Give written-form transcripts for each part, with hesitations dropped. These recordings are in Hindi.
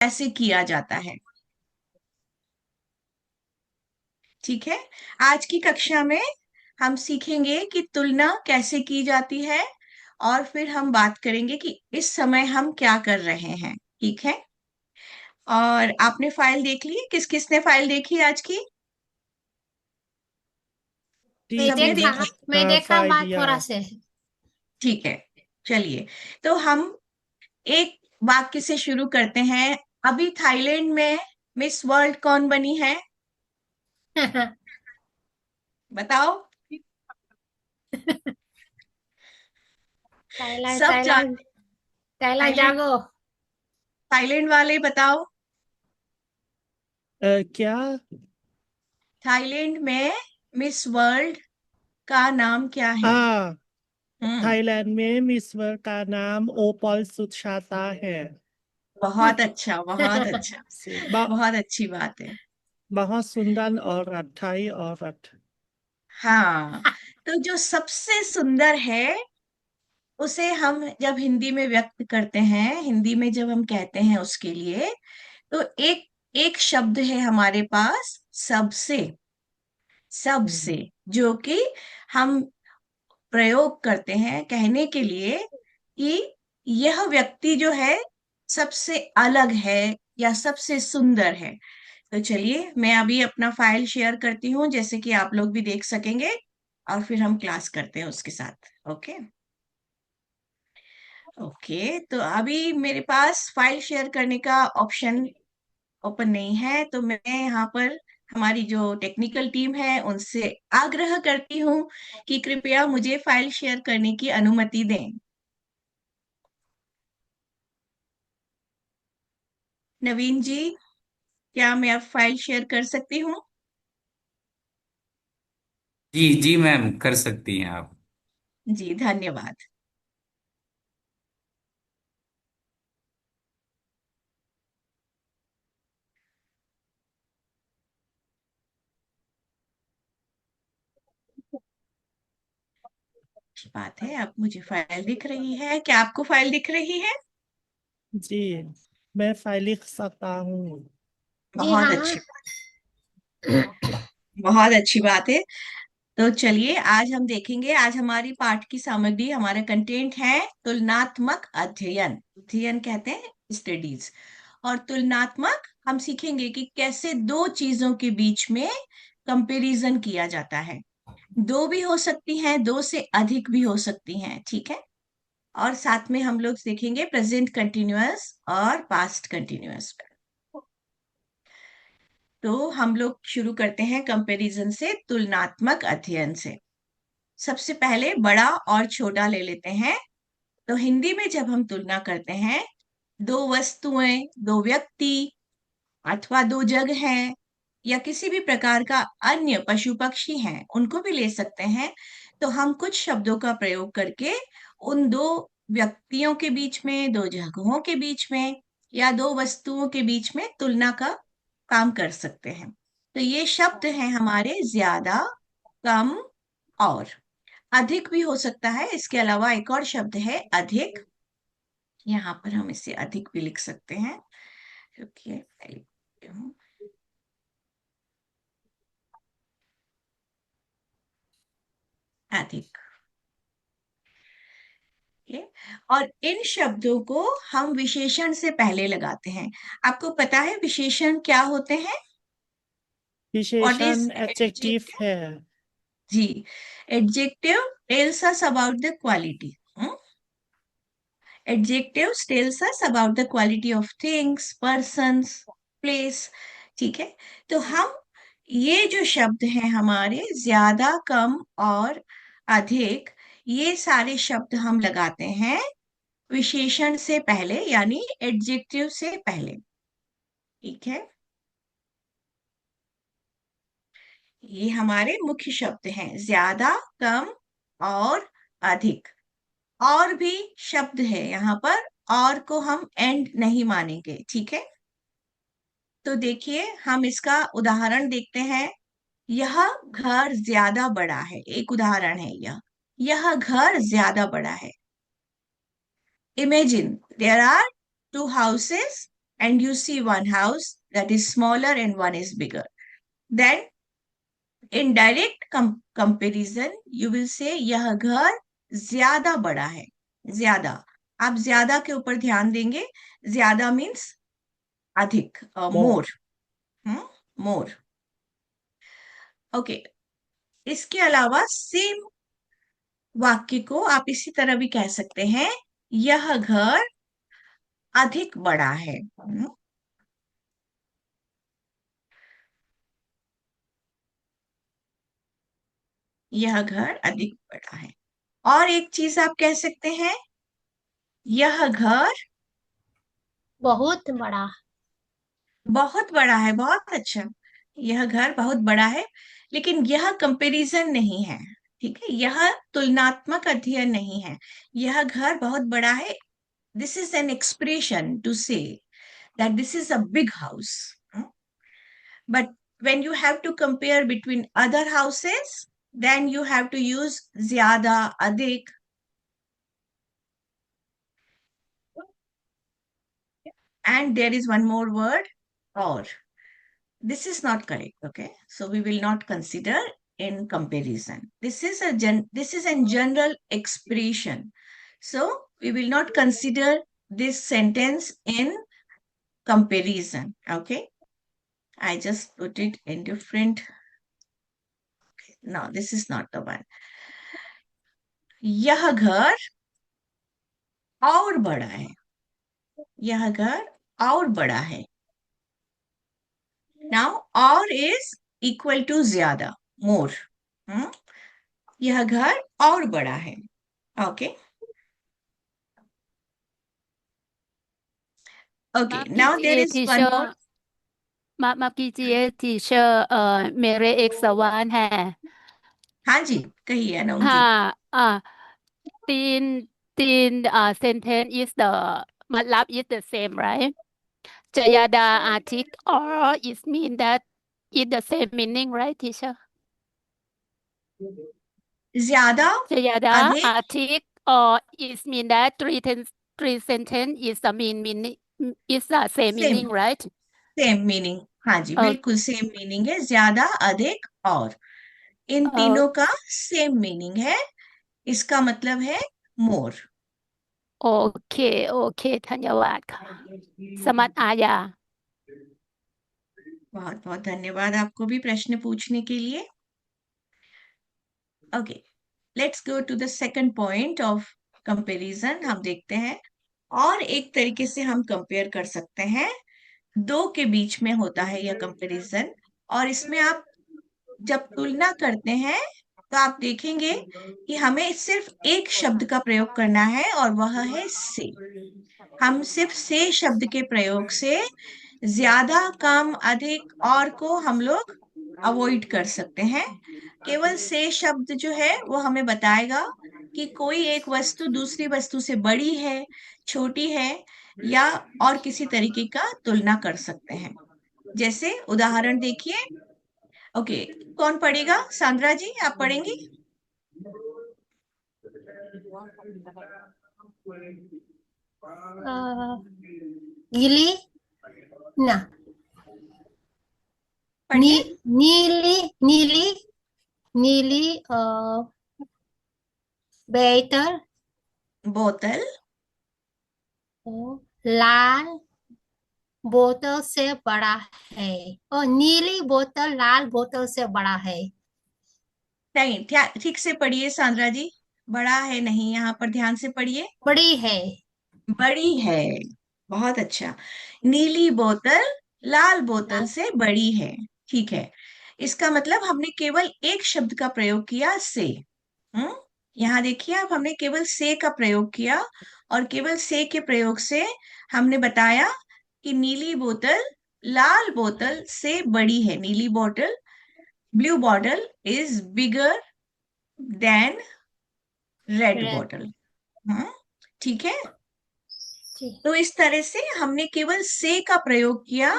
कैसे किया जाता है। ठीक है। आज की कक्षा में हम सीखेंगे कि तुलना कैसे की जाती है, और फिर हम बात करेंगे कि इस समय हम क्या कर रहे हैं। ठीक है। और आपने फाइल देख ली? किस किसने फाइल देखी आज की? मैं सबने देखा। देखी? मैं देखा हाँ। बात फाइलिया। थोड़ा से। ठीक है। चलिए, तो हम एक वाक्य से शुरू करते हैं। अभी थाईलैंड में मिस वर्ल्ड कौन बनी है? बताओ। थाईलैंड सब थाईलैंड जानते। थाईलैंड थाईलैंड, जागो। थाईलैंड वाले बताओ। क्या? थाईलैंड में मिस वर्ल्ड का नाम क्या है? हाँ, हम्म। थाईलैंड में मिस वर्ल्ड का नाम ओपल सुचाता है। बहुत अच्छा, बहुत अच्छा। ब- बहुत अच्छी बात है। बहुत सुंदर औरत, थाई औरत। हाँ, तो जो सबसे सुंदर है उसे हम जब हिंदी में व्यक्त करते हैं, हिंदी में जब हम कहते हैं उसके लिए, तो एक एक शब्द है हमारे पास, सबसे। सबसे, जो कि हम प्रयोग करते हैं कहने के लिए कि यह व्यक्ति जो है सबसे अलग है या सबसे सुंदर है। तो चलिए, मैं अभी अपना फाइल शेयर करती हूँ, जैसे कि आप लोग भी देख सकेंगे, और फिर हम क्लास करते हैं उसके साथ। ओके। ओके, तो अभी मेरे पास फाइल शेयर करने का ऑप्शन ओपन नहीं है, तो मैं यहाँ पर हमारी जो टेक्निकल टीम है उनसे आग्रह करती हूँ कि कृपया मुझे फाइल शेयर करने की अनुमति दें। नवीन जी, क्या मैं अब फाइल शेयर कर सकती हूँ? जी जी मैम, कर सकती हैं आप। जी, धन्यवाद। अच्छी बात है, अब मुझे फाइल दिख रही है। क्या आपको फाइल दिख रही है? जी, मैं फाइल लिख सकता हूँ। जी बहुत हाँ। अच्छी, बहुत अच्छी बात है। तो चलिए, आज हम देखेंगे, आज हमारी पाठ की सामग्री, हमारा कंटेंट है तुलनात्मक अध्ययन। अध्ययन कहते हैं स्टडीज। और तुलनात्मक हम सीखेंगे कि कैसे दो चीजों के बीच में कंपैरिजन किया जाता है। दो भी हो सकती हैं, दो से अधिक भी हो सकती हैं। ठीक है। और साथ में हम लोग देखेंगे प्रेजेंट कंटिन्यूअस और पास्ट कंटिन्यूअस। तो हम लोग शुरू करते हैं कंपैरिजन से, तुलनात्मक अध्ययन से। सबसे पहले बड़ा और छोटा ले लेते हैं। तो हिंदी में जब हम तुलना करते हैं, दो वस्तुएं, दो व्यक्ति, अथवा दो जगह, या किसी भी प्रकार का अन्य पशु पक्षी हैं, उनको भी ले सकते हैं, तो हम कुछ शब्दों का प्रयोग करके उन दो व्यक्तियों के बीच में, दो जगहों के बीच में, या दो वस्तुओं के बीच में तुलना का काम कर सकते हैं। तो ये शब्द हैं हमारे ज्यादा, कम और। अधिक भी हो सकता है, इसके अलावा एक और शब्द है अधिक। यहाँ पर हम इसे अधिक भी लिख सकते हैं, क्योंकि मैं लिखती हूँ अधिक। ठीक है? और इन शब्दों को हम विशेषण से पहले लगाते हैं। आपको पता है विशेषण क्या होते हैं? व्हाट इज विशेषण एडजेक्टिव एडजेक्टिव? है। जी, adjective tells us about the quality. Adjectives tells us about the quality of things, persons, place। ठीक है। तो हम ये जो शब्द हैं हमारे ज्यादा, कम और अधिक, ये सारे शब्द हम लगाते हैं विशेषण से पहले, यानी एडजेक्टिव से पहले। ठीक है। ये हमारे मुख्य शब्द हैं, ज्यादा, कम और अधिक। और भी शब्द है यहाँ पर, और को हम एंड नहीं मानेंगे। ठीक है। तो देखिए, हम इसका उदाहरण देखते हैं। यह घर ज्यादा बड़ा है, एक उदाहरण है यह घर ज्यादा बड़ा है। Imagine there are two houses and you see one house that is smaller and one is bigger, then in direct comparison you will say यह घर ज्यादा बड़ा है. ज्यादा, आप ज्यादा के ऊपर ध्यान देंगे. ज्यादा मीन्स अधिक, More. मोर. मोर. ओके. इसके अलावा सेम वाक्य को आप इसी तरह भी कह सकते हैं, यह घर अधिक बड़ा है. यह घर अधिक बड़ा है. और एक चीज आप कह सकते हैं, यह घर बहुत बड़ा. बहुत बड़ा है. बहुत अच्छा. यह घर बहुत बड़ा है, लेकिन यह कंपैरिजन नहीं है. ठीक है, यह तुलनात्मक अध्ययन नहीं है. यह घर बहुत बड़ा है. This is an expression to say that this is a big house. But when you have to compare between other houses, then you have to use zyada, adik. And there is one more word, or. This is not correct, okay? So we will not consider in comparison. This is a general expression. So we will not consider this sentence in comparison, okay? I just put it in different. No, this is not the one. यह घर और बड़ा है. यह घर और बड़ा है. Now और is equal to ज्यादा, more. यह घर और बड़ा है. Okay. Okay. माफ Now there कीजिए is one more. टीचर, माफ कीजिए टीचर, मेरे एक सवाल है. हाँ जी, कहिए अनोम जी. हाँ, तीन तीन sentence is the मतलब is the same, right? Jayada article or it mean that it's the same meaning, right, teacher? ज्यादा, Jayada अधिक, article or it mean that three sentence is the meaning is the same Same. meaning, right? Same meaning. हाँ जी, बिल्कुल सेम मीनिंग है. ज्यादा, अधिक, और. इन तीनों का सेम मीनिंग है. इसका मतलब है मोर. ओके धन्यवाद का समझ आया. बहुत बहुत धन्यवाद आपको भी प्रश्न पूछने के लिए. Okay, let's go to the second point of comparison. हम देखते हैं और एक तरीके से हम कंपेयर कर सकते हैं. दो के बीच में होता है यह कंपैरिजन, और इसमें आप जब तुलना करते हैं तो आप देखेंगे कि हमें सिर्फ एक शब्द का प्रयोग करना है, और वह है से. हम सिर्फ से शब्द के प्रयोग से ज्यादा, कम, अधिक, और को हम लोग अवॉइड कर सकते हैं. केवल से शब्द जो है वो हमें बताएगा कि कोई एक वस्तु दूसरी वस्तु से बड़ी है, छोटी है, या और किसी तरीके का तुलना कर सकते हैं. जैसे उदाहरण देखिए. ओके, कौन पढ़ेगा? सांद्रा जी, आप पढ़ेंगी? गिली ना, पढ़िए. नीली नीली नीली बेहतर, बोतल. लाल बोतल से बड़ा है. और नीली बोतल लाल बोतल से बड़ा है. नहीं, ठीक से पढ़िए सांद्रा जी. बड़ा है नहीं, यहाँ पर ध्यान से पढ़िए. बड़ी है. बड़ी है. बहुत अच्छा. नीली बोतल लाल बोतल से बड़ी है. ठीक है. इसका मतलब हमने केवल एक शब्द का प्रयोग किया, से. यहाँ देखिए आप, हमने केवल से का प्रयोग किया, और केवल से के प्रयोग से हमने बताया कि नीली बोतल लाल बोतल से बड़ी है. नीली बोतल, blue bottle is bigger than red Red. Bottle. ठीक है. जी. तो इस तरह से हमने केवल से का प्रयोग किया,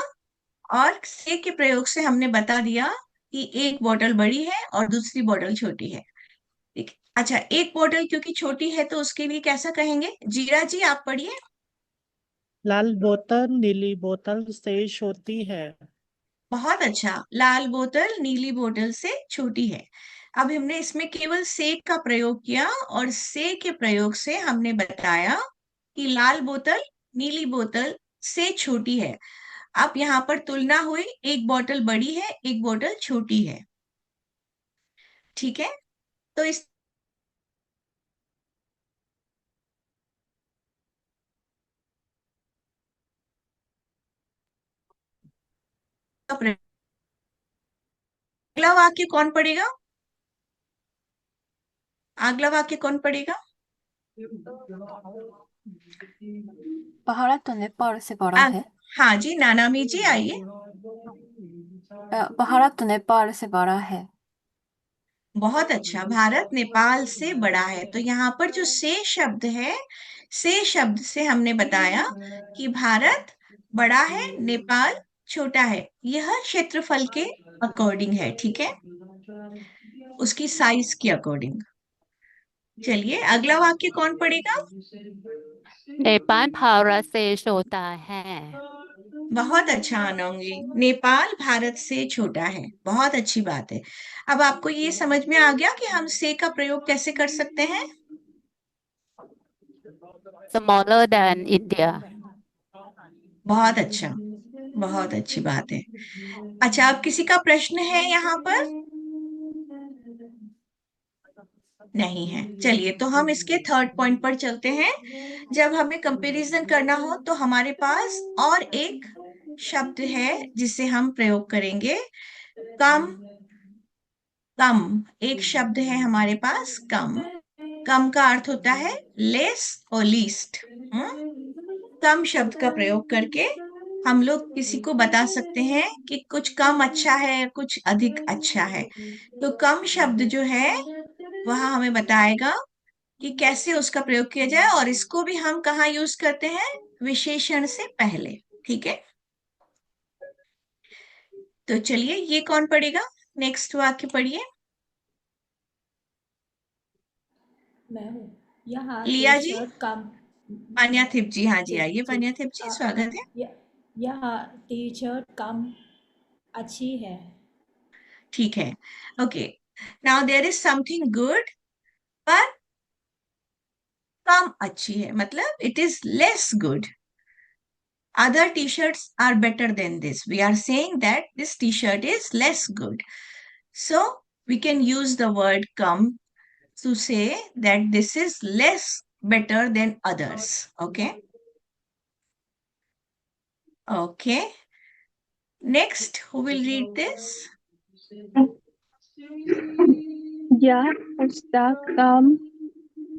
और से के प्रयोग से हमने बता दिया कि एक बोतल बड़ी है और दूसरी बोतल छोटी है. ठीक. अच्छा, एक बोतल क्योंकि छोटी है तो उसके लिए कैसा कहेंगे? जीरा जी, आप पढ़िए. लाल बोतल नीली बोतल से छोटी है। बहुत अच्छा, लाल बोतल नीली बोतल से छोटी है। अब हमने इसमें केवल से का प्रयोग किया और से के प्रयोग से हमने बताया कि लाल बोतल नीली बोतल से छोटी है। अब यहाँ पर तुलना हुई, एक बोतल बड़ी है, एक बोतल छोटी है। ठीक है, तो इस अगला वाक्य कौन पढ़ेगा? अगला वाक्य कौन पढ़ेगा? भारत तो नेपाल से बड़ा है। हाँ जी, नानामी जी आइए। भारत तो नेपाल से बड़ा है। बहुत अच्छा, भारत नेपाल से बड़ा है। तो यहाँ पर जो से शब्द है, से शब्द से हमने बताया कि भारत बड़ा है, नेपाल छोटा है। यह क्षेत्रफल के अकॉर्डिंग है, ठीक है, उसकी साइज के अकॉर्डिंग। चलिए अगला वाक्य कौन पढ़ेगा? नेपाल भारत से छोटा है। बहुत अच्छा आनंदी, नेपाल भारत से छोटा है, बहुत अच्छी बात है। अब आपको ये समझ में आ गया कि हम से का प्रयोग कैसे कर सकते हैं? Smaller than India. बहुत अच्छा, बहुत अच्छी बात है। अच्छा, अब किसी का प्रश्न है यहाँ पर? नहीं है। चलिए तो हम इसके थर्ड पॉइंट पर चलते हैं। जब हमें कंपैरिजन करना हो तो हमारे पास और एक शब्द है जिसे हम प्रयोग करेंगे, कम। कम एक शब्द है हमारे पास, कम। कम का अर्थ होता है लेस और लीस्ट। कम शब्द का प्रयोग करके हम लोग किसी को बता सकते हैं कि कुछ कम अच्छा है, कुछ अधिक अच्छा है। तो कम शब्द जो है वह हमें बताएगा कि कैसे उसका प्रयोग किया जाए, और इसको भी हम कहाँ यूज करते हैं? विशेषण से पहले। ठीक है, तो चलिए ये कौन पढ़ेगा? नेक्स्ट वाक्य पढ़िए। मैं हूँ। यहाँ लिया टी जी, शर्ट कम। पान्याथिप जी, हाँ जी ठीक आइए ठीक। पान्याथिप जी, स्वागत है। यहाँ टी शर्ट कम अच्छी है। ठीक है, okay. Now there is something good, पर कम अच्छी है, मतलब it is less good. Other t-shirts are better than this. We are saying that this t-shirt is less good. So we can use the word come to say that this is less better than others. Okay. Okay. Next, who will read this? यह पुस्तक कम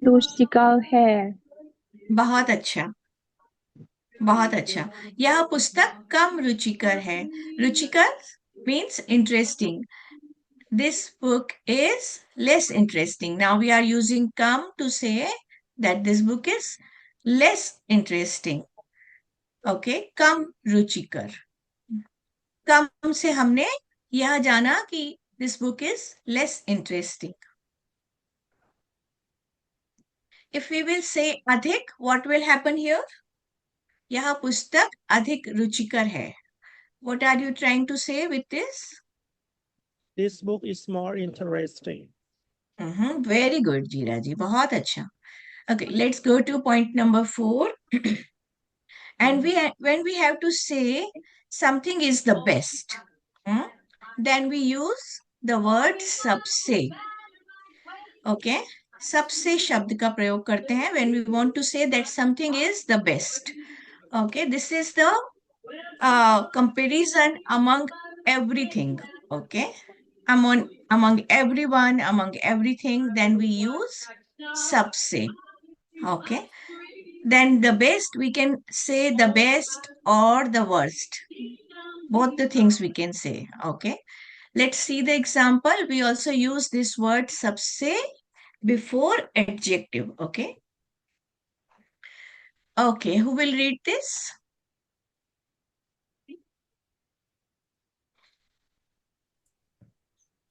रुचिकर है। बहुत अच्छा, बहुत अच्छा। यह पुस्तक कम रुचिकर है। रुचिकर means interesting. This book is less interesting. Now we are using come to say that this book is less interesting. Okay, कम रुचिकर। कम से हमने यह जाना कि this book is less interesting. If we will say अधिक, what will happen here? यह पुस्तक अधिक रुचिकर है। What are you trying to say with this? This book is more interesting. Very good, जीरा जी, बहुत अच्छा। Okay, let's go to point number 4. And when we have to say something is the best, then we use the word सबसे. Okay, सबसे शब्द का प्रयोग करते हैं when we want to say that something is the best. Okay, this is the comparison among everything. Okay, among everyone, among everything, then we use सबसे. Okay, then the best, we can say the best or the worst. Both the things we can say. Okay, let's see the example. We also use this word sabse before adjective. Okay, okay, who will read this?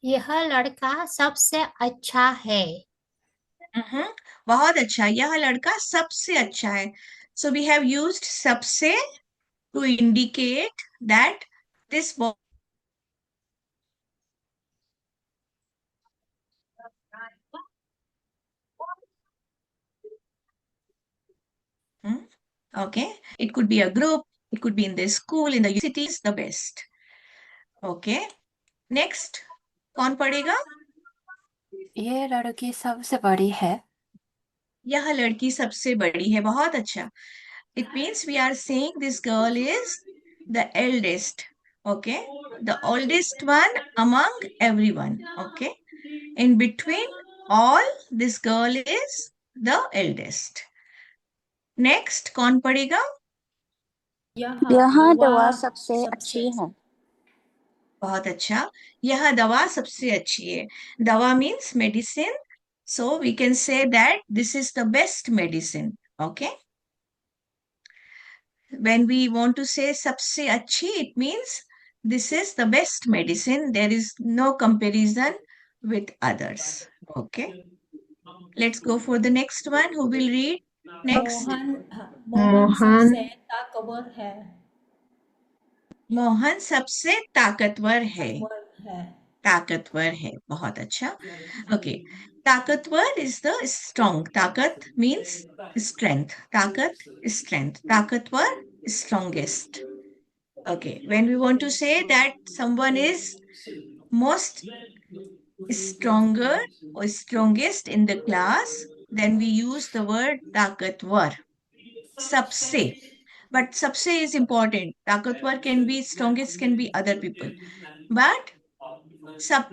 यह लड़का सबसे अच्छा है। बहुत अच्छा, यह लड़का सबसे अच्छा है। So we have used सबसे to indicate that this boy okay, it could be a group, it could be in the school, in the city is the best. Okay, next कौन पढ़ेगा? ये लड़की सबसे बड़ी है. यह लड़की सबसे बड़ी है. बहुत अच्छा. It means we are saying this girl is the eldest. Okay, the oldest one among everyone. Okay, in between all, this girl is the eldest. Next कौन पढ़ेगा? यह दवा सबसे अच्छी है. बहुत अच्छा. यह दवा सबसे अच्छी है. दवा means medicine. So we can say that this is the best medicine. Okay. When we want to say सबसे अच्छी, it means this is the best medicine. There is no comparison with others. Okay. Let's go for the next one. Who will read next? Mohan सबसे ताकतवर है. मोहन सबसे ताकतवर है. है. ताकतवर है. बहुत अच्छा. Okay. ताकतवर is the strong. ताकत means strength. ताकत is strength. ताकतवर strongest. Okay. When we want to say that someone is most stronger or strongest in the class, then we use the word ताकतवर. सबसे. But सबसे is important. ताकतवर can be strongest, can be other people. But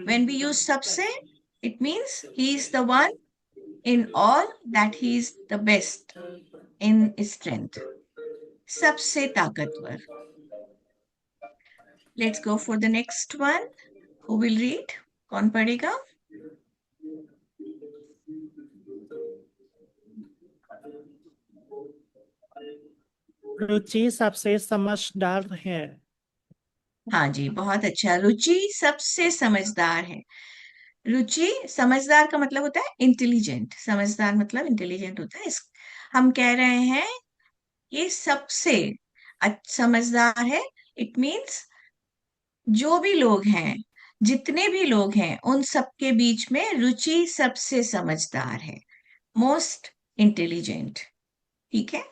when we use सबसे, it means he is the one in all that he is the best in strength. सबसे ताकतवर. Let's go for the next one. Who will read? कौन पढ़ेगा? रुचि सबसे समझदार है. हाँ जी, बहुत अच्छा. रुचि सबसे समझदार है. रुचि समझदार का मतलब होता है इंटेलिजेंट. समझदार मतलब इंटेलिजेंट होता है. हम कह रहे हैं ये सबसे समझदार है. इट मीन्स जो भी लोग हैं, जितने भी लोग हैं, उन सबके बीच में रुचि सबसे समझदार है. Most intelligent. ठीक है.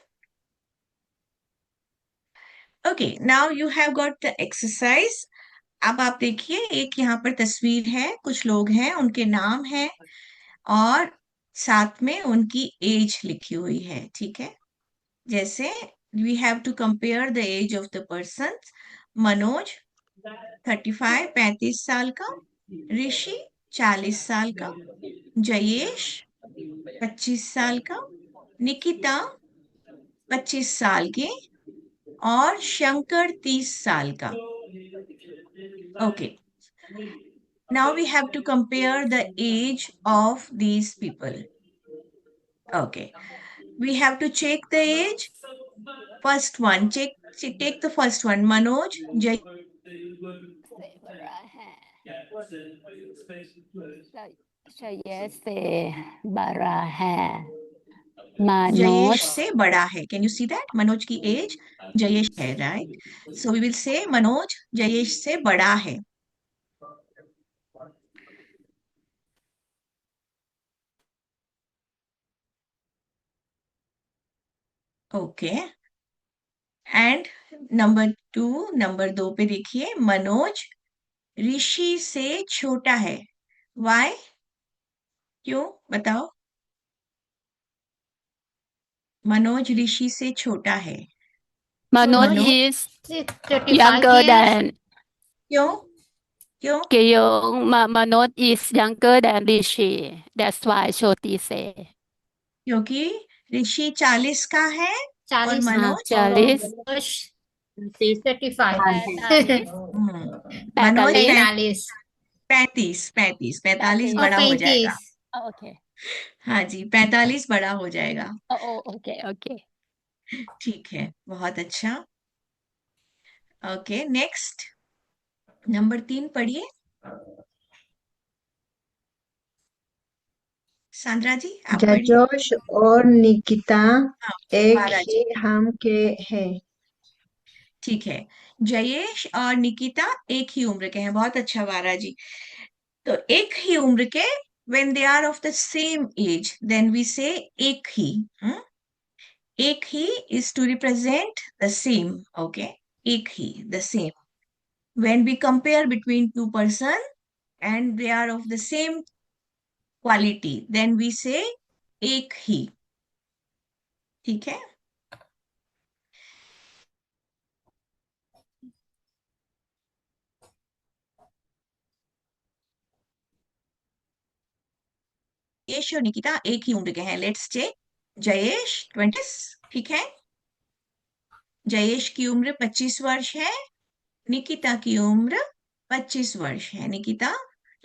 Okay, now you have got the exercise. अब आप देखिए, एक यहाँ पर तस्वीर है, कुछ लोग हैं, उनके नाम है और साथ में उनकी एज लिखी हुई है. ठीक है. जैसे we have to compare the age of the person. Manoj 35 35 साल का, ऋषि 40 साल का, जयेश 25 साल का, निकिता 25 साल की और शंकर 30 साल का. Okay. Now we have to compare the age of these people. Okay. We have to check the age. First one, take the first one. Manoj, Jay. Jayesh से बड़ा है. Jayesh मनोज से बड़ा है. Can you see that? Manoj की age Jayesh है, right? So we will say Manoj Jayesh से बड़ा है. Okay. And नंबर 2 पे देखिए, मनोज ऋषि से छोटा है. Why? क्यों? बताओ. मनोज ऋषि से छोटा है. Manoj Manoj is 35 younger years. than क्यों? क्यों? Manoj is younger than Rishi. That's why Shoti say. क्योंकि ऋषि 40 का है और 40 मनोज 40 35. मनोज 45 45 बड़ा हो जाएगा. 35. Okay. हाँ जी, 45 बड़ा हो जाएगा. Okay. ठीक है, बहुत अच्छा. ओके, नेक्स्ट नंबर 3 पढ़िए. सांद्रा जी आप पढ़िए। जयोश और निकिता हाँ, एक वारा जी। ही हम के हैं। ठीक है, जयेश और निकिता एक ही उम्र के हैं। बहुत अच्छा वारा जी। तो एक ही उम्र के, when they are of the same age, then we say एक ही। एक ही is to represent the same, okay? एक ही, the same. When we compare between two person and they are of the same quality, then we say एक ही। ठीक है। जयेश और निकिता एक ही उम्र के हैं। Let's check. जयेश 20, ठीक है। जयेश की उम्र 25 वर्ष है, निकिता की उम्र 25 वर्ष है। निकिता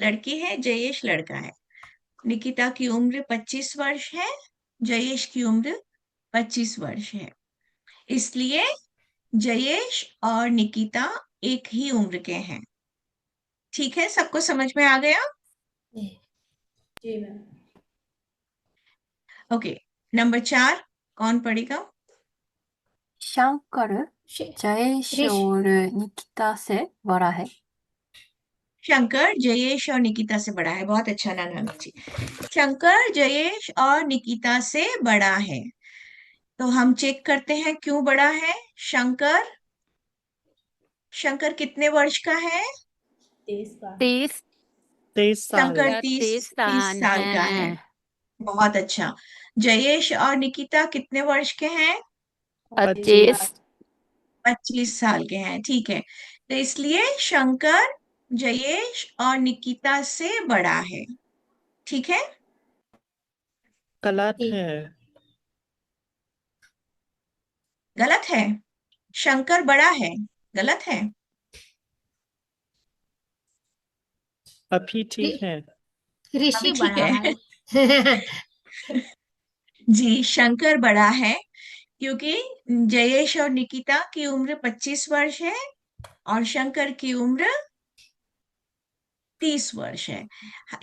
लड़की है, जयेश लड़का है। निकिता की उम्र 25 वर्ष है, जयेश की उम्र 25 वर्ष है। इसलिए जयेश और निकिता एक ही उम्र के हैं। ठीक है, सबको समझ में आ गया? जी मैम। ओके, नंबर 4 कौन पढ़ेगा? शंकर जयेश ऋषि और निकिता से बड़ा है। शंकर जयेश और निकिता से बड़ा है। बहुत अच्छा नाना जी। शंकर जयेश और निकिता से बड़ा है। तो हम चेक करते हैं क्यों बड़ा है। शंकर शंकर कितने वर्ष का है? 23 का। 30 23 साल। शंकर या 30 30 30 साल साल का है। है। बहुत अच्छा। जयेश और निकिता कितने वर्ष के हैं? 25 25 साल के हैं। ठीक है, तो इसलिए शंकर जयेश और निकिता से बड़ा है। ठीक है। गलत ठीक। है। गलत है? शंकर बड़ा है, गलत है? अभी ठीक ऋ- है। ऋषि अभी ठीक बड़ा है। है। जी, शंकर बड़ा है क्योंकि जयेश और निकिता की उम्र 25 वर्ष है और शंकर की उम्र 30 वर्ष है।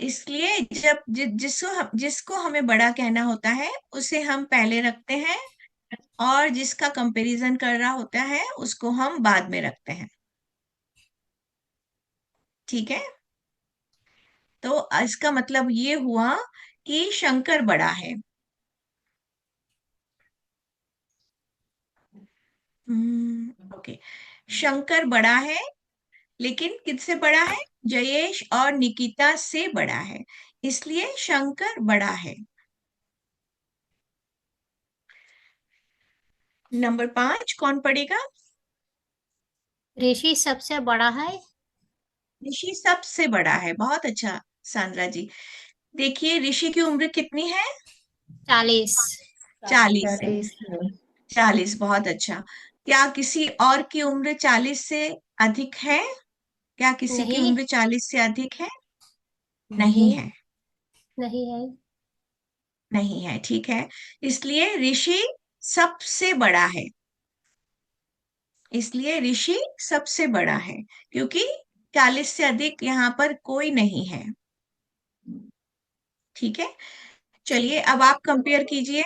इसलिए जब जिसको हमें बड़ा कहना होता है उसे हम पहले रखते हैं, और जिसका कंपैरिजन कर रहा होता है उसको हम बाद में रखते हैं। ठीक है, तो इसका मतलब ये हुआ कि शंकर बड़ा है। ओके, शंकर बड़ा है, लेकिन किससे बड़ा है? जयेश और निकिता से बड़ा है, इसलिए शंकर बड़ा है। नंबर 5 कौन पढ़ेगा? ऋषि सबसे बड़ा है। ऋषि सबसे बड़ा है। बहुत अच्छा सांद्रा जी। देखिए ऋषि की उम्र कितनी है? 40। 40 है। 40 है। 40, बहुत अच्छा। क्या किसी और की उम्र 40 से अधिक है? क्या किसी की नहीं, उम्र 40 से अधिक है? नहीं नहीं, है। नहीं है। नहीं है, ठीक है। इसलिए ऋषि सबसे बड़ा है। इसलिए ऋषि सबसे बड़ा है क्योंकि 40 से अधिक यहाँ पर कोई नहीं है। ठीक है, चलिए अब आप कंपेयर कीजिए।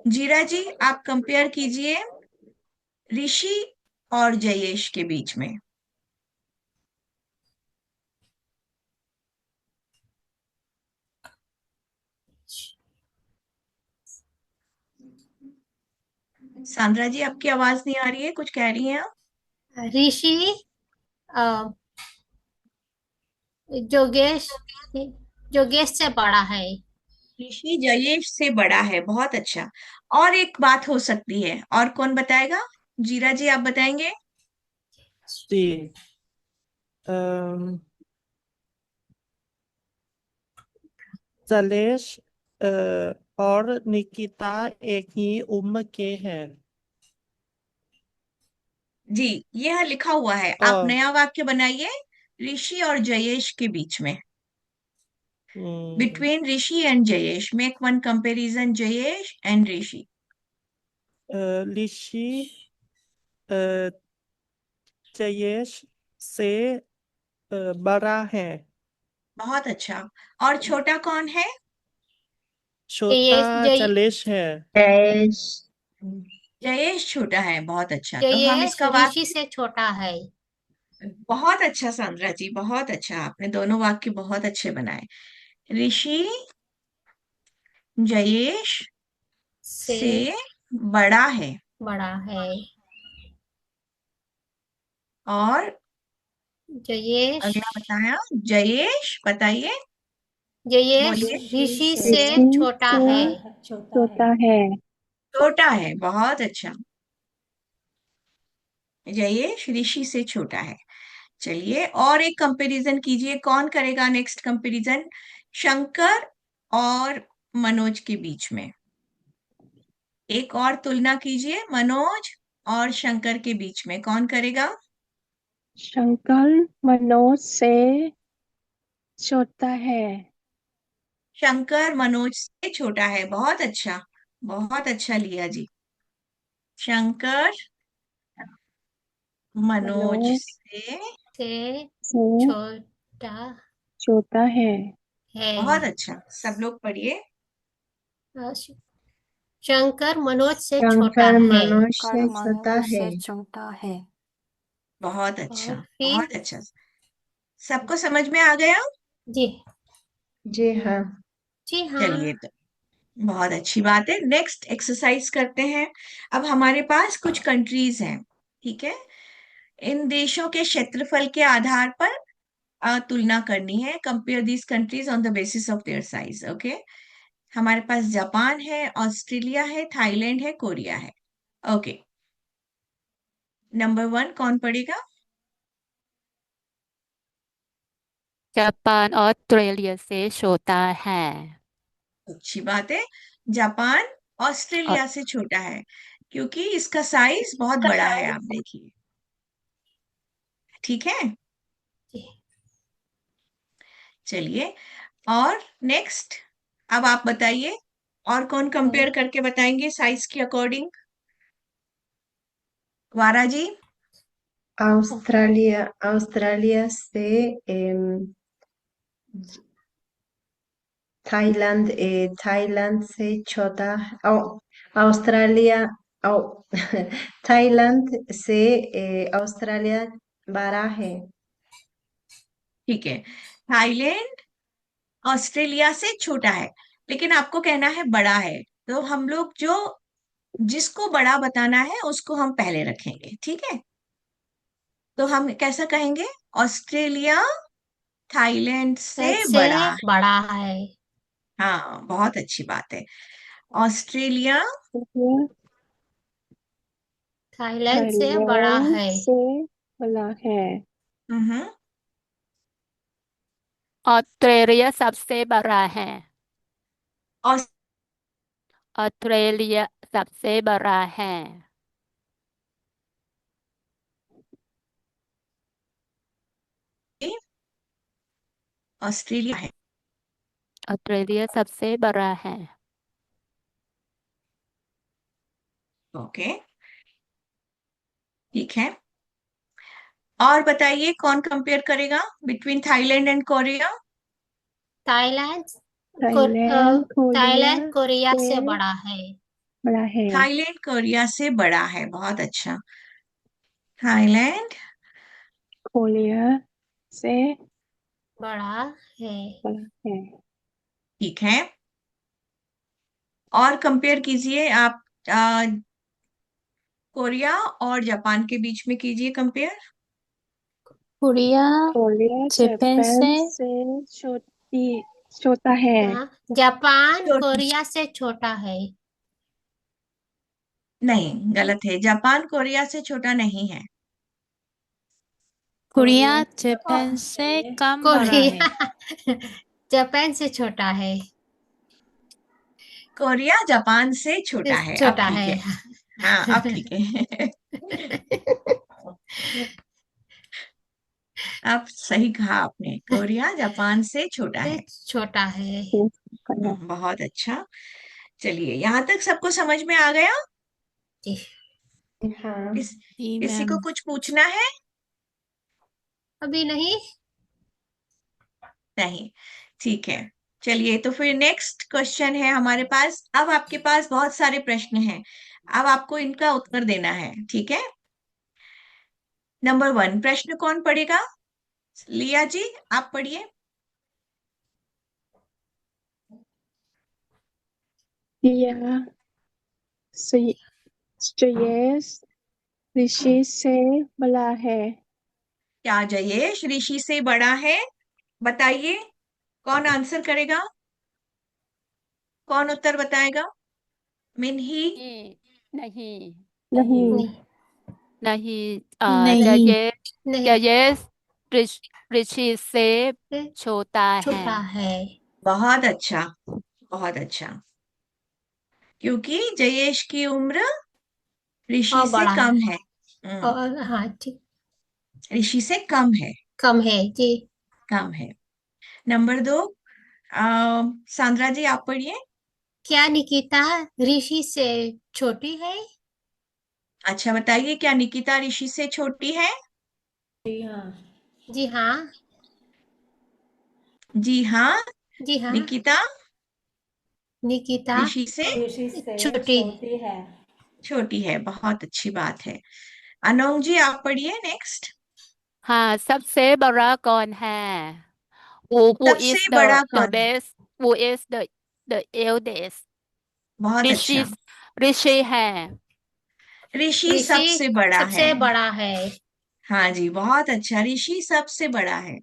जीरा जी आप कंपेयर कीजिए ऋषि और जयेश के बीच में। सांद्रा जी आपकी आवाज नहीं आ रही है, कुछ कह रही हैं आप? ऋषि अ, जोगेश जोगेश से बड़ा है। ऋषि जयेश से बड़ा है। बहुत अच्छा। और एक बात हो सकती है, और कौन बताएगा? जीरा जी आप बताएंगे? जी। अम, जलेश और निकिता एक ही उम्र के हैं। जी, यह लिखा हुआ है, आप और नया वाक्य बनाइए ऋषि और जयेश के बीच में। Between Rishi and Jayesh, make one comparison Jayesh and Rishi. Rishi अ, जयेश से बड़ा है। बहुत अच्छा। और छोटा कौन है? छोटा जयेश जलेश है। जयेश जयेश छोटा है, बहुत अच्छा। तो हम जयेश इसका ऋषि वाक्य, से छोटा है। बहुत अच्छा सांद्रा जी, बहुत अच्छा, आपने दोनों वाक्य बहुत अच्छे बनाए। ऋषि जयेश से से बड़ा है। बड़ा है। और जयेश अगला बताया, जयेश बताइए, जयेश बोलिए। ऋषि से से ऋषि छोटा से है। छोटा है। छोटा है। छोटा है, बहुत अच्छा। जयेश ऋषि से छोटा है। चलिए और एक कंपैरिजन कीजिए, कौन करेगा नेक्स्ट कंपैरिजन? शंकर और मनोज के बीच में एक और तुलना कीजिए, मनोज और शंकर के बीच में कौन करेगा? शंकर मनोज से छोटा है। शंकर मनोज से छोटा है, बहुत अच्छा, बहुत अच्छा लिया जी। शंकर मनोज मनोज से से से छोटा छोटा है। है। बहुत अच्छा, सब लोग पढ़िए। शंकर मनोज से छोटा शंकर है। मनोज कर से छोटा मनोज है। से छोटा है। बहुत अच्छा, और फिर बहुत अच्छा। सबको समझ में आ गया? जी जी हाँ। जी हाँ। चलिए, तो बहुत अच्छी बात है। नेक्स्ट एक्सरसाइज करते हैं। अब हमारे पास कुछ कंट्रीज हैं, ठीक है? इन देशों के क्षेत्रफल के आधार पर तुलना करनी है। Compare these countries on the basis of their size. Okay, हमारे पास जापान है, ऑस्ट्रेलिया है, थाईलैंड है, कोरिया है। ओके, नंबर 1 कौन पढ़ेगा? जापान ऑस्ट्रेलिया से छोटा है। अच्छी बात है, जापान और ऑस्ट्रेलिया से छोटा है, क्योंकि इसका साइज बहुत बड़ा है, आप देखिए, ठीक है? जी। चलिए, और नेक्स्ट, अब आप बताइए, और कौन कंपेयर करके बताएंगे साइज के अकॉर्डिंग? वारा जी। ऑस्ट्रेलिया ऑस्ट्रेलिया से थाईलैंड थाईलैंड से छोटा। ऑस्ट्रेलिया थाईलैंड से ऑस्ट्रेलिया बड़ा है। ठीक है, थाईलैंड ऑस्ट्रेलिया से छोटा है, लेकिन आपको कहना है बड़ा है, तो हम लोग जो जिसको बड़ा बताना है उसको हम पहले रखेंगे, ठीक है? तो हम कैसा कहेंगे? ऑस्ट्रेलिया थाईलैंड से से बड़ा है। बड़ा है। हाँ, बहुत अच्छी बात है। ऑस्ट्रेलिया ये थाईलैंड से बड़ा थाईलैंड है। से बड़ा है। हम्म ऑस्ट्रेलिया सबसे बड़ा है। ऑस्ट्रेलिया ऑस्ट्रेलिया सबसे बड़ा है। है। ऑस्ट्रेलिया सबसे बड़ा है। ओके, ठीक है। और बताइए, कौन कंपेयर करेगा between Thailand and Korea? Thailand Thailand Korea Thailand Korea से से बड़ा है। बड़ा है। थाईलैंड कोरिया से बड़ा है, बहुत अच्छा। थाईलैंड कोरिया से बड़ा है। बड़ा है। ठीक है। और कंपेयर कीजिए आप, कोरिया और जापान के बीच में कीजिए कंपेयर। कोरिया कोरिया जापान से जापान से छोटा है। जापान तो कोरिया से छोटा है। नहीं, गलत है, जापान कोरिया से छोटा नहीं है। कोरिया कोरिया जापान से कम बड़ा है। कोरिया जापान से छोटा है। कोरिया जापान से छोटा है, अब छोटा ठीक है। है। हाँ, अब ठीक है। अब सही कहा आपने, कोरिया जापान से छोटा है। छोटा है। बहुत अच्छा। चलिए, यहाँ तक सबको समझ में आ गया? जी हाँ। किस जी किसी मैम। को कुछ पूछना है? अभी नहीं। नहीं, ठीक है। चलिए, तो फिर नेक्स्ट क्वेश्चन है हमारे पास। अब आपके पास बहुत सारे प्रश्न हैं, अब आपको इनका उत्तर देना है, ठीक है। नंबर 1 प्रश्न कौन पढ़ेगा? लिया जी, आप पढ़िए। यह जयेश ऋषि से बड़ा है। क्या जयेश ऋषि से बड़ा है? बताइए, कौन आंसर करेगा? कौन उत्तर बताएगा? मिन्ही? नहीं नहीं। नहीं नहीं नहीं। जयेश नहीं जयेश ऋषि से छोटा छोटा है। है बहुत अच्छा, बहुत अच्छा। क्योंकि जयेश की उम्र ऋषि और से बड़ा है कम है। और हाँ ठीक ऋषि से कम है, कम है जी। कम है। नंबर 2, सांद्रा जी आप पढ़िए। क्या निकिता ऋषि से छोटी है? अच्छा, बताइए, क्या निकिता ऋषि से छोटी है? जी हाँ। जी हाँ। जी हाँ। जी हाँ। निकिता निकिता ऋषि से ऋषि से छोटी छोटी है। छोटी है, बहुत अच्छी बात है। अनोंग जी आप पढ़िए नेक्स्ट। हाँ, सबसे बड़ा कौन है? Who सबसे is बड़ा the कौन है? best? Who is the eldest? बहुत ऋषि अच्छा। ऋषि है। ऋषि ऋषि सबसे बड़ा है। सबसे बड़ा है। हाँ जी, बहुत अच्छा, ऋषि सबसे बड़ा है।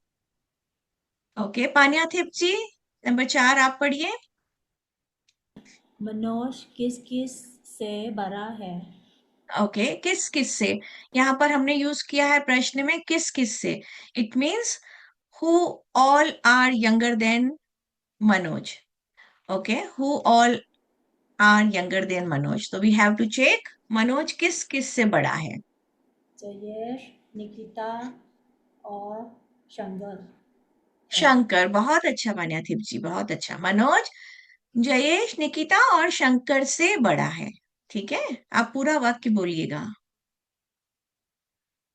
ओके, पान्याथिप जी नंबर 4 आप पढ़िए। मनोज किस किस से बड़ा है? ओके, किस किस से? यहाँ पर हमने यूज किया है प्रश्न में किस किस से। It means who all are younger than Manoj. Okay, who all are younger than Manoj, तो we have to check Manoj किस किस से बड़ा है। जयेश, निकिता और शंकर है। शंकर, बहुत अच्छा पान्याथिप जी, बहुत अच्छा। मनोज जयेश, निकिता और शंकर से बड़ा है। ठीक है, आप पूरा वाक्य बोलिएगा।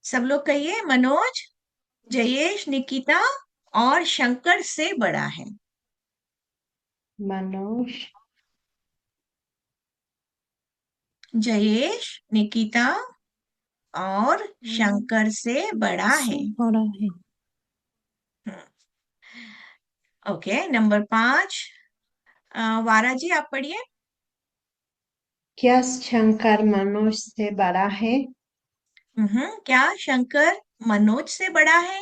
सब लोग कहिए, मनोज जयेश, निकिता और शंकर से बड़ा है। मनोज जयेश, निकिता और शंकर से बड़ा है। बड़ा है। ओके, नंबर 5 वारा जी आप पढ़िए। क्या शंकर मनोज से बड़ा है? क्या शंकर मनोज से बड़ा है?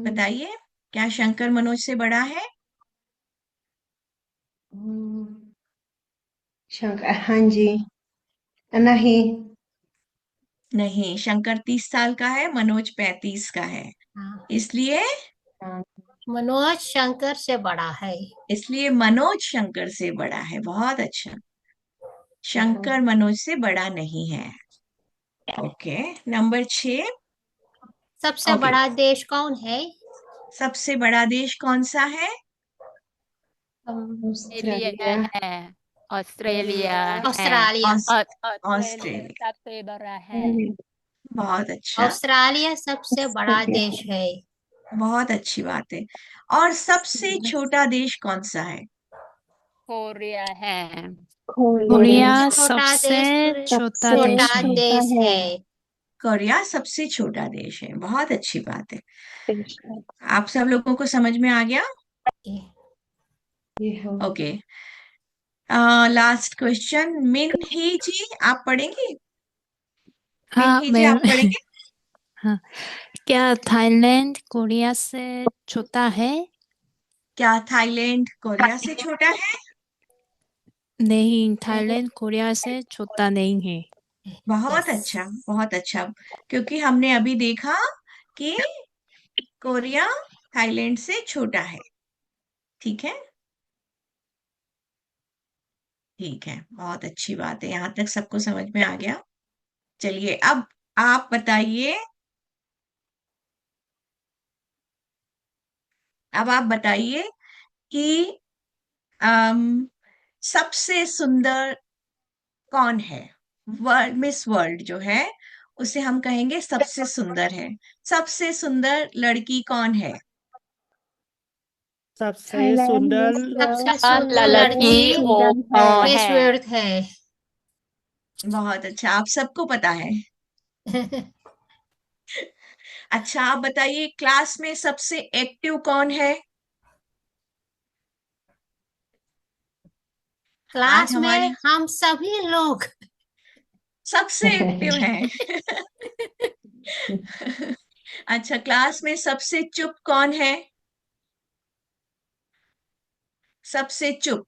बताइए, क्या शंकर मनोज से बड़ा है? शंकर, हाँ जी। नहीं। नहीं, शंकर 30 साल का है, मनोज 35 का है। हाँ। इसलिए मनोज शंकर से बड़ा है। इसलिए मनोज शंकर से बड़ा है। बहुत अच्छा, शंकर मनोज से बड़ा नहीं है। Okay, number 6। सबसे ओके, बड़ा देश कौन है? सबसे बड़ा देश कौन सा है? Australia Australia. है। ऑस्ट्रेलिया है। ऑस्ट्रेलिया। ऑस्ट्रेलिया सबसे बड़ा है। बहुत अच्छा, ऑस्ट्रेलिया सबसे बड़ा देश है। बहुत अच्छी बात है। और सबसे छोटा देश कौन सा है? कोरिया है। कोरिया छोटा सबसे देश छोटा देश छोटा है। देश है। कोरिया सबसे छोटा देश है, बहुत अच्छी बात है। आप सब लोगों को समझ में आ गया? ओके, लास्ट क्वेश्चन, मिन्ही जी आप पढ़ेंगे? हाँ मिन्ही जी मैम। आप पढ़ेंगे? हाँ, क्या थाईलैंड कोरिया से छोटा है? क्या थाईलैंड कोरिया से छोटा है? नहीं, थाईलैंड कोरिया से छोटा नहीं है। बहुत अच्छा, बहुत अच्छा। क्योंकि हमने अभी देखा कि कोरिया थाईलैंड से छोटा है। ठीक है, ठीक है, बहुत अच्छी बात है, यहां तक सबको समझ में आ गया। चलिए, अब आप बताइए, अब आप बताइए कि सबसे सुंदर कौन है? वर्ल्ड मिस वर्ल्ड जो है उसे हम कहेंगे सबसे सुंदर है। सबसे सुंदर लड़की कौन है? सबसे Thailand सुंदर सबसे नेशनल सुंदर लड़की लड़की फ्रीडम है वो मिस है। वर्ल्ड है। बहुत अच्छा, आप सबको पता है। अच्छा, आप बताइए क्लास में सबसे एक्टिव कौन है? आज क्लास में हमारी हम सभी लोग। सबसे एक्टिव हैं। अच्छा, क्लास में सबसे चुप कौन है? सबसे चुप,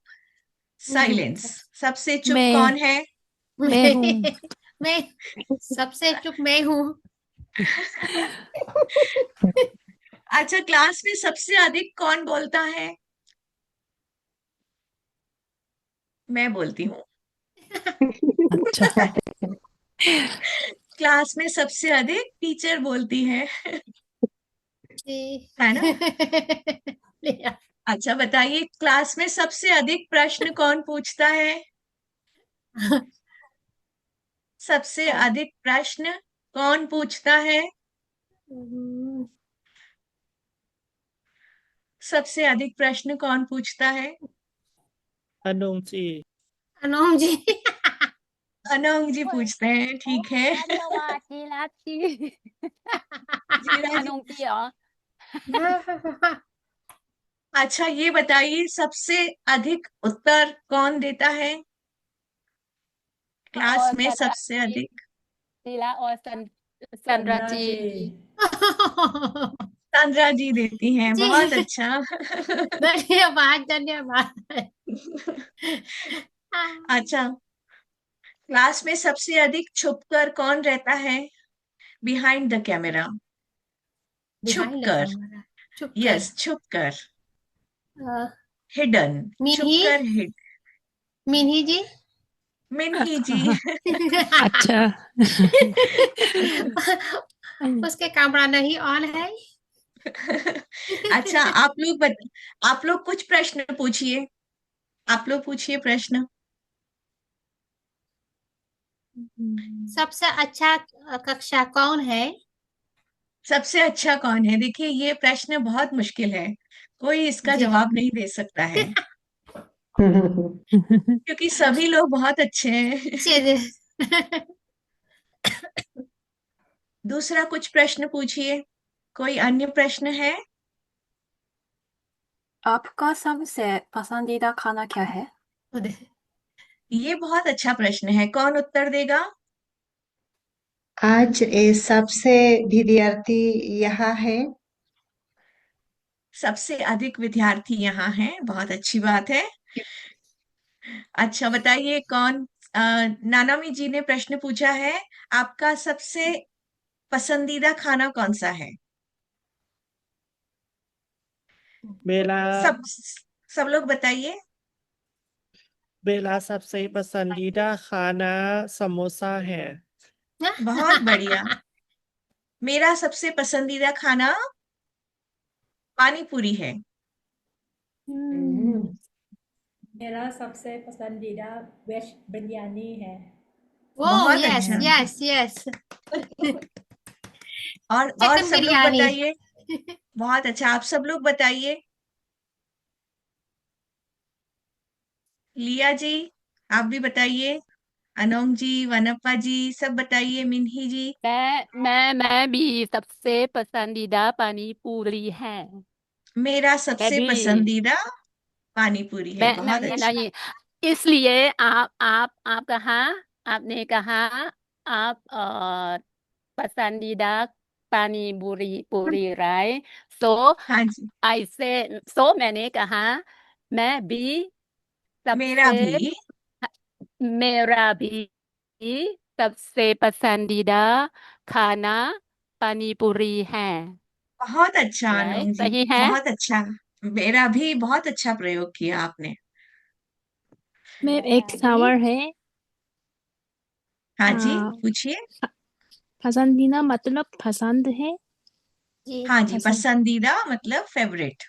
साइलेंस। सबसे चुप मैं कौन है? मैं हूँ। मैं सबसे चुप मैं हूँ। अच्छा, क्लास में सबसे अधिक कौन बोलता है? मैं बोलती हूँ। अच्छा। क्लास में सबसे अधिक टीचर बोलती है है ना? अच्छा, बताइए क्लास में सबसे अधिक प्रश्न कौन पूछता है? सबसे अधिक प्रश्न कौन पूछता है? सबसे अधिक प्रश्न कौन पूछता है? अनुंग जी। अनोम जी। अनंग जी पूछते हैं, ठीक है। ฉันก็ว่าจีรัตจี जीरा อ जी। นงจีเหรอ अच्छा, ये बताइए सबसे अधिक उत्तर कौन देता है? क्लास อ में สันรา सबसे จี अधिक จีระสันราจี सांद्रा जी देती हैं। जी बहुत अच्छा। धन्यवाद धन्यवाद। अच्छा, क्लास में सबसे अधिक छुपकर कौन रहता है? Behind the camera. Behind the छुपकर। कैमरा चुप कर। यस, छुपकर। हिडन। मिन्ही छुपकर हिड। मिन्ही जी। मिन्ही जी। अच्छा। उसके कैमरा नहीं ऑन है। अच्छा, आप लोग कुछ प्रश्न पूछिए। आप लोग पूछिए प्रश्न। सबसे अच्छा कक्षा कौन है? सबसे अच्छा कौन है? देखिए, ये प्रश्न बहुत मुश्किल है। कोई इसका जी जवाब नहीं दे सकता है क्योंकि सभी लोग बहुत अच्छे हैं। चलिए। दूसरा कुछ प्रश्न पूछिए। कोई अन्य प्रश्न है? आपका सबसे पसंदीदा खाना क्या है? ये बहुत अच्छा प्रश्न है। कौन उत्तर देगा? आज सबसे विद्यार्थी यहाँ है। सबसे अधिक विद्यार्थी यहाँ हैं। बहुत अच्छी बात है। अच्छा, बताइए कौन? नानामी जी ने प्रश्न पूछा है, आपका सबसे पसंदीदा खाना कौन सा है? मेरा सब सब लोग बताइए। मेरा सबसे पसंदीदा खाना समोसा है। बहुत बढ़िया। मेरा सबसे पसंदीदा खाना पानी पूरी है। मेरा सबसे पसंदीदा वेज बिरयानी है। ओह बहुत यस अच्छा। Yes yes. और चिकन सब लोग बिरयानी। बताइए। बहुत अच्छा, आप सब लोग बताइए। लिया जी, आप भी बताइए। अनोंग जी, वनप्पा जी, सब बताइए। मिन्ही जी। मैं भी सबसे पसंदीदा पानी पूरी है। मेरा मैं सबसे भी पसंदीदा पानी पूरी है। मैं बहुत नहीं अच्छा। नहीं इसलिए आप कहा आपने कहा आप पसंदीदा पानी पूरी पूरी राय सो हाँ जी, ऐसे सो मैंने कहा मैं भी मेरा सबसे भी। मेरा भी सबसे पसंदीदा खाना पानी पूरी है। बहुत अच्छा राइट अनोंग जी। सही है। बहुत अच्छा। मेरा भी। बहुत अच्छा प्रयोग किया आपने। मैं एक भी सवाल है हाँ जी, आ, पूछिए। पसंदीदा मतलब पसंद है। जी हाँ जी, पसंद पसंदीदा मतलब फेवरेट।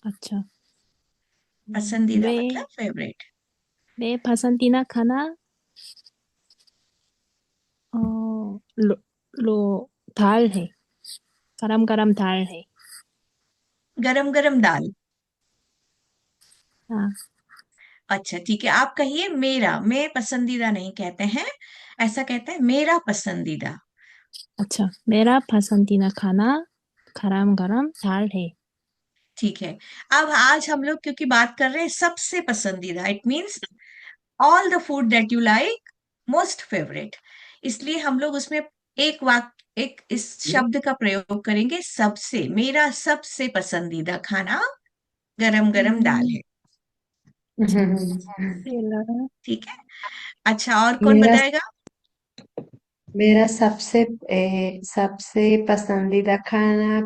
अच्छा पसंदीदा मैं मतलब फेवरेट। मैं पसंदीदा खाना अ, लो, लो दाल है गरम गरम दाल है। गरम गरम दाल। हाँ, अच्छा ठीक है, आप कहिए मेरा। मैं पसंदीदा नहीं कहते हैं, ऐसा कहते हैं मेरा पसंदीदा। अच्छा, मेरा पसंदीदा खाना गरम गरम दाल है। ठीक है। अब आज हम लोग क्योंकि बात कर रहे हैं सबसे पसंदीदा, it means all the food that you like, most favourite, इसलिए हम लोग उसमें एक इस शब्द का प्रयोग करेंगे, सबसे। मेरा सबसे पसंदीदा खाना गरम गरम दाल है। मेरा ठीक है। अच्छा, और कौन मेरा बताएगा? मेरा सबसे पसंदीदा खाना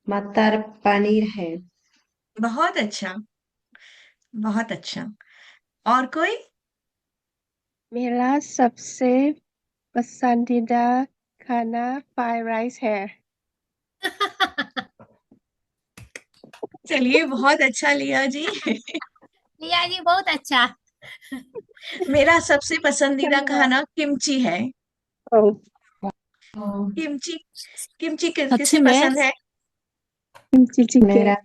मटर पनीर है। बहुत अच्छा, बहुत अच्छा। और कोई? मेरा सबसे पसंदीदा खाना फ्राइड राइस है। चलिए, बहुत अच्छा लिया जी। लिया जी, बहुत अच्छा। मेरा सबसे पसंदीदा खाना किमची है। ओह, किमची, किमची सच किसे में पसंद है? Kimchi chicken. मेरा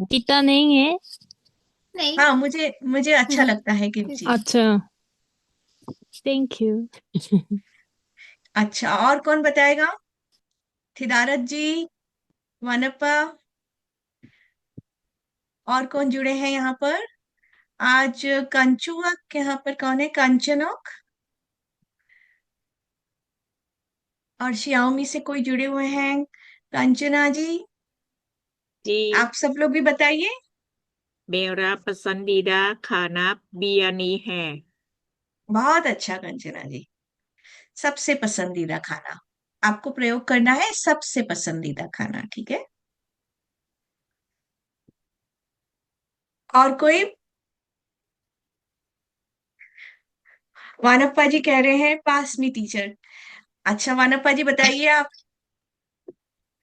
पिता नहीं है। नहीं। हाँ, मुझे मुझे अच्छा लगता है किमची। अच्छा, थैंक यू। अच्छा, और कौन बताएगा? थिदारत जी, वानप्पा, और कौन जुड़े हैं यहाँ पर आज? कंचुआ यहाँ पर कौन है? कंचनोक और श्याओमी से कोई जुड़े हुए हैं? कंचना जी, जी, आप सब लोग भी बताइए। मेरा पसंदीदा खाना बिरयानी है। बहुत अच्छा कंचना जी, सबसे पसंदीदा खाना। आपको प्रयोग करना है सबसे पसंदीदा खाना, ठीक है? और कोई? वानप्पा जी कह रहे हैं पास मी टीचर। अच्छा वानप्पा जी बताइए, आप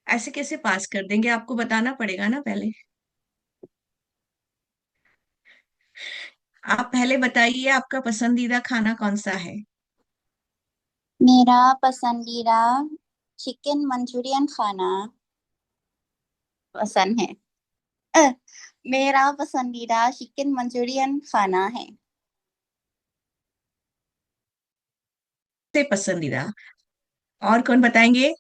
ऐसे कैसे पास कर देंगे? आपको बताना पड़ेगा ना पहले। आप पहले बताइए आपका पसंदीदा खाना कौन सा है? मेरा पसंदीदा चिकन मंचूरियन खाना पसंद है। अ, मेरा पसंदीदा चिकन मंचूरियन खाना है। से पसंदीदा, और कौन बताएंगे?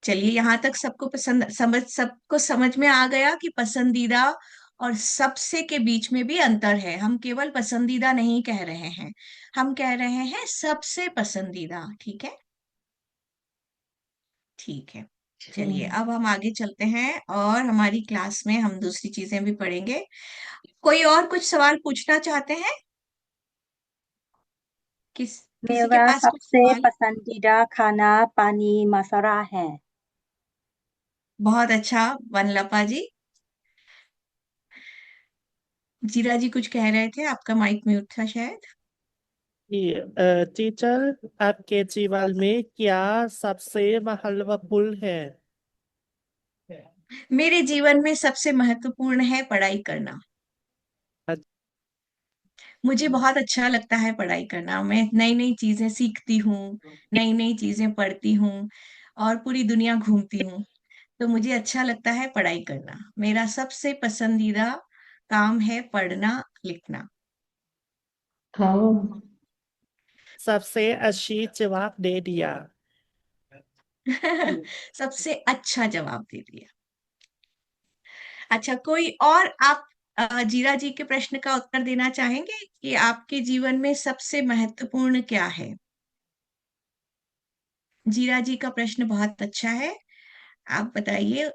चलिए, यहाँ तक सबको समझ में आ गया कि पसंदीदा और सबसे के बीच में भी अंतर है। हम केवल पसंदीदा नहीं कह रहे हैं, हम कह रहे हैं सबसे पसंदीदा। ठीक है, ठीक है। चलिए, अब हम आगे चलते हैं और हमारी क्लास में हम दूसरी चीजें भी पढ़ेंगे। कोई और कुछ सवाल पूछना चाहते हैं? किसी के मेरा पास कुछ सबसे सवाल? पसंदीदा खाना पानी मसाला है। बहुत अच्छा वनलपा जी। जीरा जी कुछ कह रहे थे, आपका माइक म्यूट था शायद। टीचर, आपके जीवन में क्या सबसे महत्वपूर्ण है? मेरे जीवन में सबसे महत्वपूर्ण है पढ़ाई करना। मुझे बहुत अच्छा लगता है पढ़ाई करना। मैं नई नई चीजें सीखती हूँ, नई नई चीजें पढ़ती हूँ और पूरी दुनिया घूमती हूँ। तो मुझे अच्छा लगता है पढ़ाई करना। मेरा सबसे पसंदीदा काम है पढ़ना लिखना। हाँ, सबसे अच्छी जवाब दे दिया। सबसे अच्छा जवाब दे दिया। अच्छा, कोई और? आप जीरा जी के प्रश्न का उत्तर देना चाहेंगे कि आपके जीवन में सबसे महत्वपूर्ण क्या है? जीरा जी का प्रश्न बहुत अच्छा है, आप बताइए।